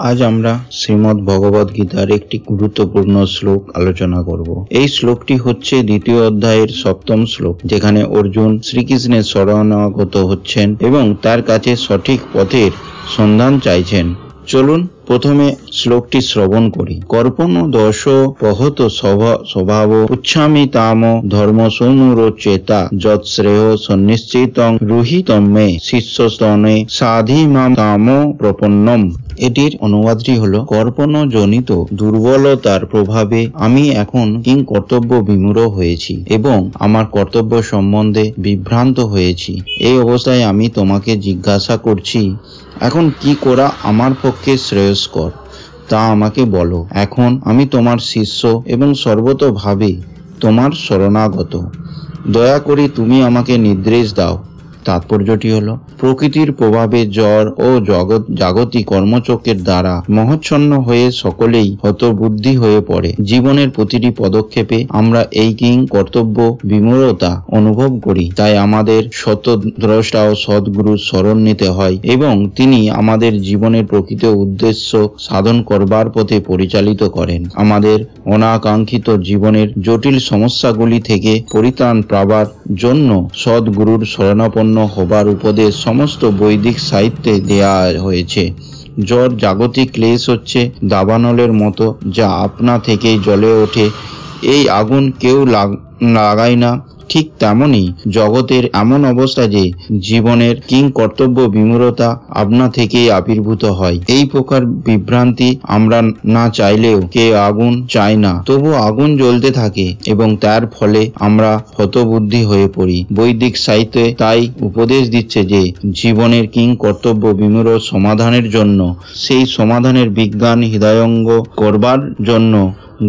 আজ আমরা শ্রীমদ্ ভগবদ গীতার একটি গুরুত্বপূর্ণ শ্লোক আলোচনা করব। এই শ্লোকটি হচ্ছে দ্বিতীয় অধ্যায়ের 7ম শ্লোক, যেখানে অর্জুন শ্রীকৃষ্ণের শরণাগত হচ্ছেন এবং তার কাছে সঠিক পথের সন্ধান চাইছেন। চলুন প্রথমে শ্লোকটি শ্রবণ করি। কর্পণ দোষ পহত স্বভাব উচ্ছামি তাম ধর্ম সৌনুরোচেতা যৎ শ্রেয় সন্নিশ্চিতং রুহিতম মে শিষ্যস্তনে সাধিমাম তাম প্রপন্নম। এটির অনুবাদটি হলো, কর্পণ জনিত দুর্বলতার প্রভাবে আমি এখন কিং কর্তব্য বিমূঢ় হয়েছি এবং আমার কর্তব্য সম্বন্ধে বিভ্রান্ত হয়েছি। এই অবস্থায় আমি তোমাকে জিজ্ঞাসা করছি, এখন কি করা আমার পক্ষে শ্রেয়স্কর তা আমাকে বলো। এখন আমি তোমার শিষ্য এবং সর্বতোভাবে তোমার শরণাগত। দয়া করে তুমি আমাকে নির্দেশ দাও। তাৎপর্যটি হলো, প্রকৃতির প্রভাবে জড় ও জাগতিক কর্মচক্রের দ্বারা মোহচ্ছন্ন হয়ে সকলেই হতবুদ্ধি হয়ে পড়ে। জীবনের প্রতিটি পদক্ষেপে আমরা এই কিং কর্তব্য বিমূঢ়তা অনুভব করি। তাই আমাদের সত্যদ্রষ্টা ও সদ্গুরুর শরণ নিতে হয় এবং তিনি আমাদের জীবনের প্রকৃত উদ্দেশ্য সাধন করবার পথে পরিচালিত করেন। আমাদের অনাকাঙ্ক্ষিত জীবনের জটিল সমস্যাগুলি থেকে পরিত্রাণ পাবার জন্য সদ্গুরুর শরণাপন্ন হবার উপদেশ সমস্ত বৈদিক সাহিত্যে দেয়া হয়েছে। জ্বর জাগতিক ক্লেশ হচ্ছে দাবানলের মতো, যা আপনা থেকেই জ্বলে ওঠে। এই আগুন কেউ লাগায় না। ঠিক তেমনি জগতের এমন অবস্থা যে জীবনের কিং কর্তব্য বিমূঢ়তা আপনা থেকেই আবির্ভূত হয়। এই প্রকার বিভ্রান্তি আমরা না চাইলেও কে আগুন চায় না, তবু আগুন জ্বলতে থাকে এবং তার ফলে আমরা হতবুদ্ধি হয়ে পড়ি। বৈদিক সাহিত্যে তাই উপদেশ দিচ্ছে যে জীবনের কিং কর্তব্য বিমূঢ় সমাধানের জন্য, সেই সমাধানের বিজ্ঞান হৃদয়ঙ্গ করবার জন্য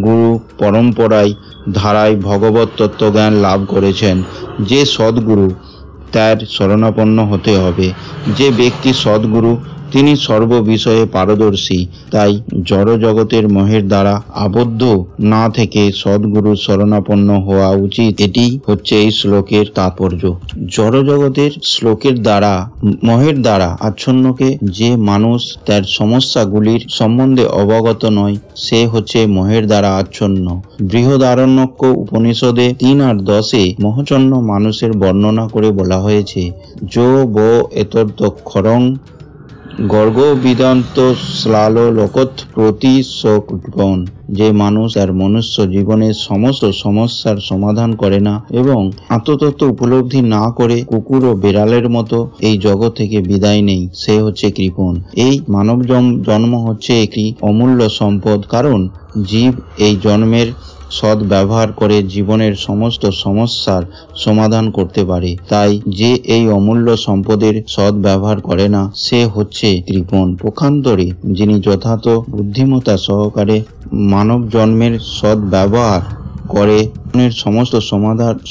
গুরু পরম্পরায় ধারায় ভগবত তত্ত্বজ্ঞান লাভ করেছেন যে সদ্গুরু, তার শরণাপন্ন হতে হবে। যে ব্যক্তি সদ্গুরু তিনি সর্ব বিষয়ে পারদর্শী। তাই জড় জগতের মোহের দ্বারা আবদ্ধ না থেকে সদ্গুরুর শরণাপন্ন হওয়া উচিত। এটি হচ্ছে এই শ্লোকের তাৎপর্য। জড় জগতের মোহের দ্বারা আচ্ছন্নকে যে মানুষ তার সমস্যাগুলির সম্বন্ধে অবগত নয়, সে হচ্ছে মোহের দ্বারা আচ্ছন্ন। বৃহদারণ্যক উপনিষদে 3 আর 10 মোহচ্ছন্ন মানুষের বর্ণনা করে বলা হয়েছে, যো বো এতদক্ষরং গর্গ বিদন্ত শ্লাল লোকত প্রতি সকৃপণ। যে মানুষ আর মনুষ্য জীবনের সমস্ত সমস্যার সমাধান করে না এবং আত্মতত্ত্ব উপলব্ধি না করে কুকুর ও বেড়ালের মতো এই জগৎ থেকে বিদায় নেই, সে হচ্ছে কৃপণ। এই মানব জন্ম হচ্ছে একটি অমূল্য সম্পদ, কারণ জীব এই জন্মের সৎ ব্যবহার করে জীবনের সমস্ত সমস্যার সমাধান করতে পারে। তাই যে এই অমূল্য সম্পদের সৎ ব্যবহার করে না, সে হচ্ছে কৃপণ। পক্ষান্তরে যিনি যথার্থ বুদ্ধিমত্তা সহকারে মানব জন্মের সৎ ব্যবহার করে সমস্ত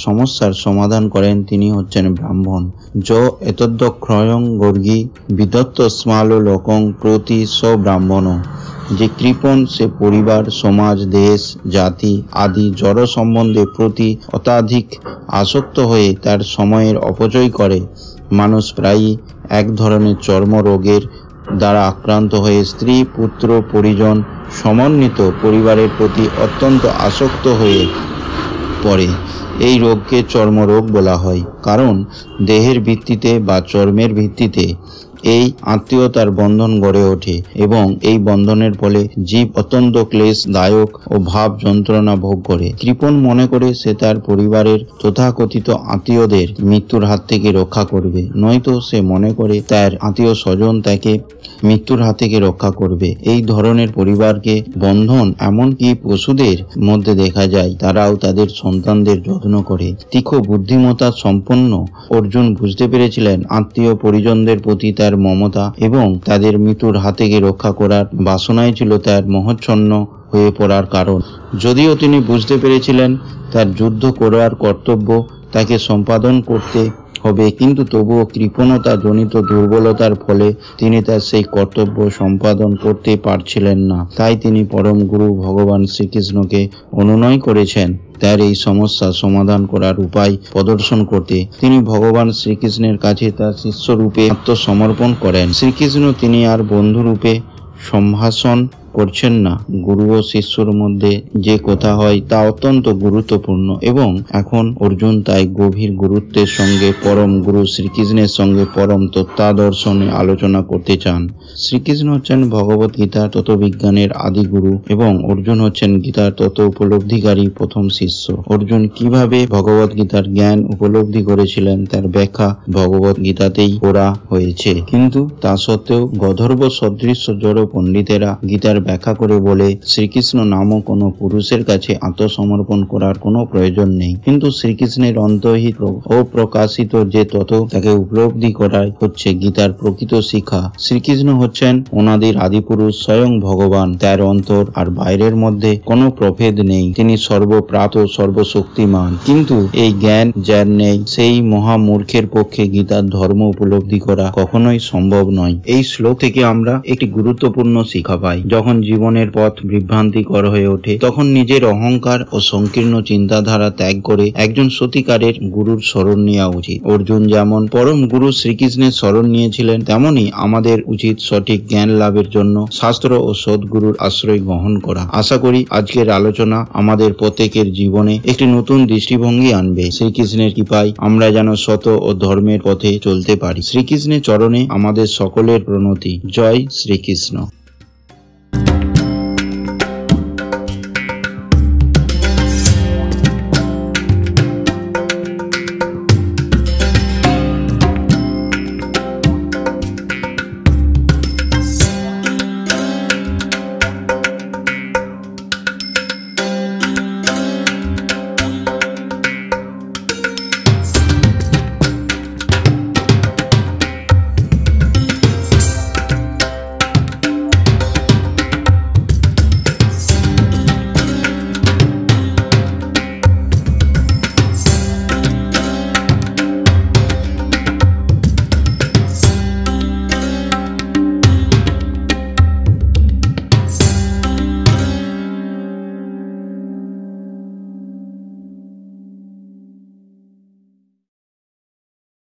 সমস্যার সমাধান করেন, তিনি হচ্ছেন ব্রাহ্মণ। য এতদ্ক্ষয়ং গর্গী বিদত্ত স্মাল লোকং প্রতি স ব্রাহ্মণ। যে কৃপণ সে পরিবার, সমাজ, দেশ, জাতি আদি জড় সম্বন্ধে প্রতি অত্যাধিক আসক্ত হয়ে তার সময়ের অপচয় করে। মানুষ প্রায়ই এক ধরনের চর্মরোগের দ্বারা আক্রান্ত হয়ে স্ত্রী, পুত্র, পরিজন সমন্বিত পরিবারের প্রতি অত্যন্ত আসক্ত হয়ে পড়ে। এই রোগকে চর্মরোগ বলা হয়, কারণ দেহের ভিত্তিতে বা চর্মের ভিত্তিতে এই আত্মীয়তার বন্ধন গড়ে ওঠে এবং এই বন্ধনের ফলে জীব অত্যন্ত ক্লেশদায়ক ও ভাব যন্ত্রণা ভোগ করে। কৃপণ মনে করে সে তার পরিবারের তথাকথিত আত্মীয়দের মৃত্যুর হাত থেকে রক্ষা করবে, নয়তো সে মনে করে তার আত্মীয় স্বজন তাকে মৃত্যুর হাত থেকে রক্ষা করবে। এই ধরনের পরিবারকে বন্ধন এমনকি পশুদের মধ্যে দেখা যায়। তারাও তাদের সন্তানদের যত্ন করে। তীক্ষ্ণ বুদ্ধিমত্তা সম্পন্ন অর্জুন বুঝতে পেরেছিলেন আত্মীয় পরিজনদের প্রতি তার মমতা এবং তাদের মৃত্যুর হাত থেকে রক্ষা করার বাসনাই ছিল তার মোহচ্ছন্ন হয়ে পড়ার কারণ। যদিও তিনি বুঝতে পেরেছিলেন তার যুদ্ধ করার কর্তব্য তাকে সম্পাদন করতে হবে, কিন্তু তবুও কৃপণতা জনিত দুর্বলতার ফলে তিনি তার সেই কর্তব্য সম্পাদন করতে পারছিলেন না। তাই তিনি পরম গুরু ভগবান শ্রীকৃষ্ণকে অনুনয় করেছেন তার এই সমস্যা সমাধান করার উপায় প্রদর্শন করতে। তিনি ভগবান শ্রীকৃষ্ণের কাছে তার শিষ্য রূপে আত্মসমর্পণ করেন। শ্রীকৃষ্ণ তিনি আর বন্ধু রূপে সম্ভাষণ করছেন না। গুরু ও শিষ্যর মধ্যে যে কথা হয় তা অত্যন্ত গুরুত্বপূর্ণ এবং এখন অর্জুন তাই গভীর গুরুত্বের সঙ্গে পরম গুরু শ্রীকৃষ্ণের সঙ্গে পরম তত্ত্বাদর্শনে আলোচনা করতে চান। শ্রীকৃষ্ণ হচ্ছেন ভগবত গীতার তত্ত্ববিজ্ঞানের আদি গুরু এবং অর্জুন হচ্ছেন গীতার তত্ত্ব উপলব্ধিকারী প্রথম শিষ্য। অর্জুন কিভাবে ভগবত গীতার জ্ঞান উপলব্ধি করেছিলেন তার ব্যাখ্যা ভগবত গীতাতেই করা হয়েছে, কিন্তু তা সত্ত্বেও গন্ধর্ব সদৃশ্য জড় পণ্ডিতেরা গীতার ব্যাখ্যা করে বলে শ্রীকৃষ্ণ নামক কোনো পুরুষের কাছে আত্মসমর্পণ করার কোনো প্রয়োজন নেই, কিন্তু শ্রীকৃষ্ণের অন্তর্হিত ও প্রকাশিত যে তত্ত্ব তাকে উপলব্ধি করাই হচ্ছে গীতার প্রকৃত শিক্ষা। শ্রীকৃষ্ণ হচ্ছেন অনাদির আদিপুরুষ, স্বয়ং ভগবান। তার অন্তর আর বাইরের মধ্যে কোনো প্রভেদ নেই। তিনি সর্বপ্রাত সর্বশক্তিমান, কিন্তু এই জ্ঞান যার নেই সেই মহামূর্খের পক্ষে গীতার ধর্ম উপলব্ধি করা কখনোই সম্ভব নয়। এই শ্লোক থেকে আমরা একটি গুরুত্বপূর্ণ শিক্ষা পাই। যখন জীবনের পথ বিভ্রান্তিকর হয়ে ওঠে তখন নিজের অহংকার ও সংকীর্ণ চিন্তাধারা ত্যাগ করে একজন সত্যিকারের গুরুর শরণ নেওয়া উচিত। অর্জুন যেমন পরম গুরু শ্রীকৃষ্ণের শরণ নিয়েছিলেন, তেমনি আমাদের উচিত সঠিক জ্ঞান লাভের জন্য শাস্ত্র ও সদ্গুরুর আশ্রয় গ্রহণ করা। আশা করি আজকের আলোচনা আমাদের প্রত্যেকের জীবনে একটি নতুন দৃষ্টিভঙ্গি আনবে। শ্রীকৃষ্ণের কৃপায় আমরা যেন সত ও ধর্মের পথে চলতে পারি। শ্রীকৃষ্ণের চরণে আমাদের সকলের প্রণতি। জয় শ্রীকৃষ্ণ।